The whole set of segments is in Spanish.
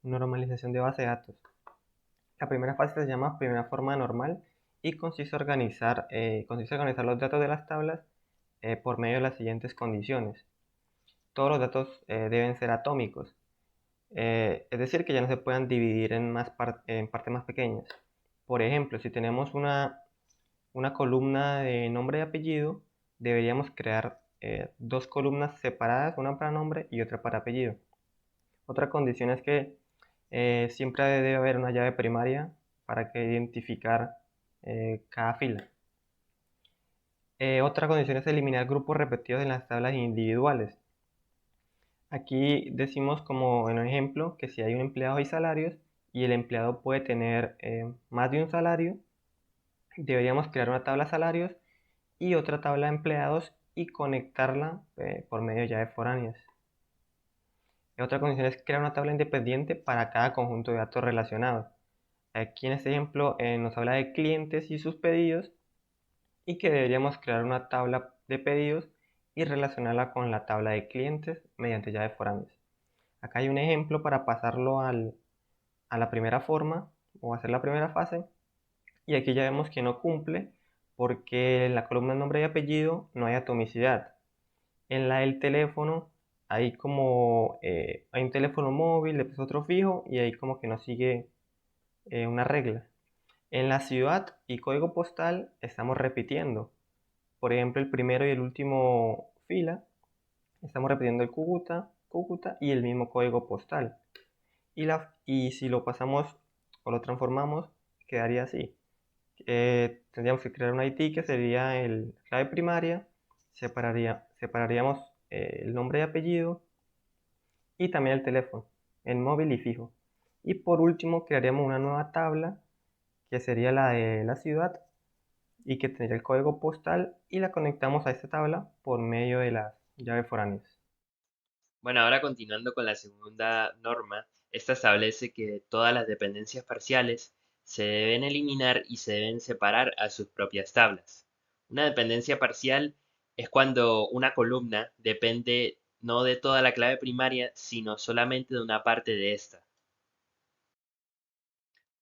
Normalización de base de datos. La primera fase se llama primera forma normal y consiste en organizar los datos de las tablas por medio de las siguientes condiciones. Todos los datos deben ser atómicos, es decir, que ya no se puedan dividir en partes más pequeñas. Por ejemplo, si tenemos una columna de nombre y apellido, deberíamos crear dos columnas separadas, una para nombre y otra para apellido. Otra condición es que siempre debe haber una llave primaria para que identificar cada fila. Otra condición es eliminar grupos repetidos en las tablas individuales. Aquí decimos como en un ejemplo que si hay un empleado y salarios y el empleado puede tener más de un salario, deberíamos crear una tabla salarios y otra tabla de empleados y conectarla por medio de llaves foráneas. Otra condición es crear una tabla independiente para cada conjunto de datos relacionados. Aquí en este ejemplo nos habla de clientes y sus pedidos y que deberíamos crear una tabla de pedidos y relacionarla con la tabla de clientes mediante llaves foráneas. Acá hay un ejemplo para pasarlo a la primera forma o hacer la primera fase y aquí ya vemos que no cumple porque en la columna nombre y apellido no hay atomicidad. En la del teléfono hay un teléfono móvil, después otro fijo y ahí como que no sigue una regla. En la ciudad y código postal estamos repitiendo. Por ejemplo, el primero y el último fila, estamos repitiendo el Cúcuta y el mismo código postal. Y si lo pasamos o lo transformamos, quedaría así. Tendríamos que crear un ID que sería el clave primaria, separaríamos el nombre y apellido y también el teléfono, en móvil y fijo. Y por último, crearíamos una nueva tabla que sería la de la ciudad y que tendría el código postal y la conectamos a esta tabla por medio de las llaves foráneas. Bueno, ahora continuando con la segunda norma, esta establece que todas las dependencias parciales se deben eliminar y se deben separar a sus propias tablas. Una dependencia parcial es cuando una columna depende no de toda la clave primaria, sino solamente de una parte de esta.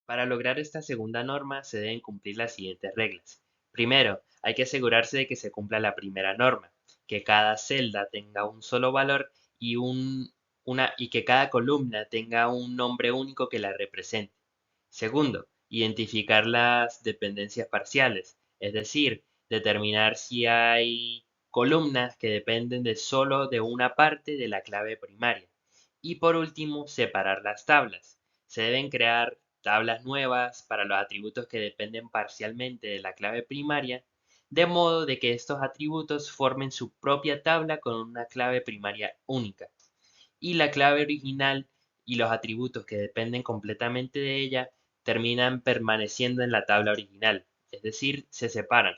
Para lograr esta segunda norma se deben cumplir las siguientes reglas. Primero, hay que asegurarse de que se cumpla la primera norma, que cada celda tenga un solo valor y, y que cada columna tenga un nombre único que la represente. Segundo, identificar las dependencias parciales, es decir, determinar si hay columnas que dependen de solo de una parte de la clave primaria. Y por último, separar las tablas. Se deben crear tablas nuevas para los atributos que dependen parcialmente de la clave primaria, de modo de que estos atributos formen su propia tabla con una clave primaria única. Y la clave original y los atributos que dependen completamente de ella terminan permaneciendo en la tabla original, es decir, se separan.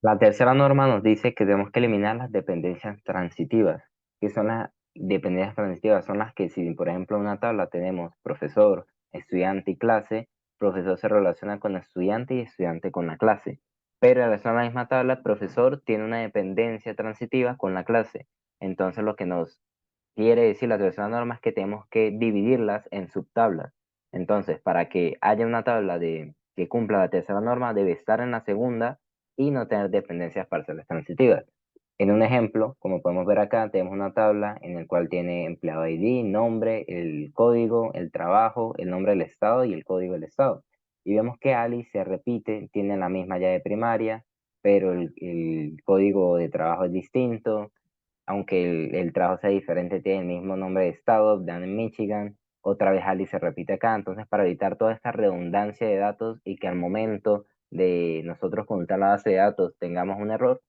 La tercera norma nos dice que tenemos que eliminar las dependencias transitivas. ¿Qué son las dependencias transitivas? Son las que si, por ejemplo, en una tabla tenemos profesor, estudiante y clase, profesor se relaciona con estudiante y estudiante con la clase. Pero al estar en la misma tabla, profesor tiene una dependencia transitiva con la clase. Entonces, lo que nos quiere decir la tercera norma es que tenemos que dividirlas en subtablas. Entonces, para que haya una tabla que cumpla la tercera norma, debe estar en la segunda y no tener dependencias parciales transitivas. En un ejemplo, como podemos ver acá, tenemos una tabla en la cual tiene empleado ID, nombre, el código, el trabajo, el nombre del estado y el código del estado. Y vemos que Alice se repite, tiene la misma llave primaria, pero el código de trabajo es distinto, aunque el trabajo sea diferente, tiene el mismo nombre de estado, Dan en Michigan, otra vez Alice se repite acá, entonces para evitar toda esta redundancia de datos y que al momento de nosotros consultar la base de datos tengamos un error,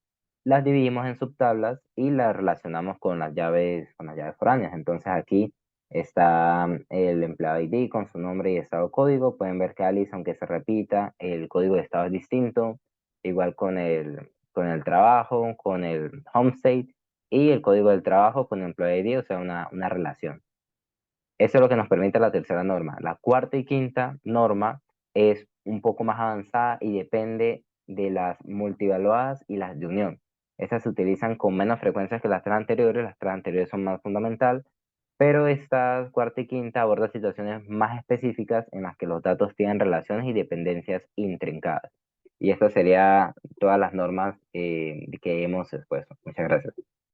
las dividimos en subtablas y las relacionamos con las llaves foráneas. Entonces aquí está el empleado ID con su nombre y estado código. Pueden ver que Alice, aunque se repita, el código de estado es distinto. Igual con el trabajo, con el home state y el código del trabajo con el employee ID, o sea, una relación. Eso es lo que nos permite la tercera norma. La cuarta y quinta norma es un poco más avanzada y depende de las multivaluadas y las de unión. Estas se utilizan con menos frecuencia que las tres anteriores son más fundamental, Pero esta cuarta y quinta aborda situaciones más específicas en las que los datos tienen relaciones y dependencias intrincadas. Y estas serían todas las normas que hemos expuesto. Muchas gracias.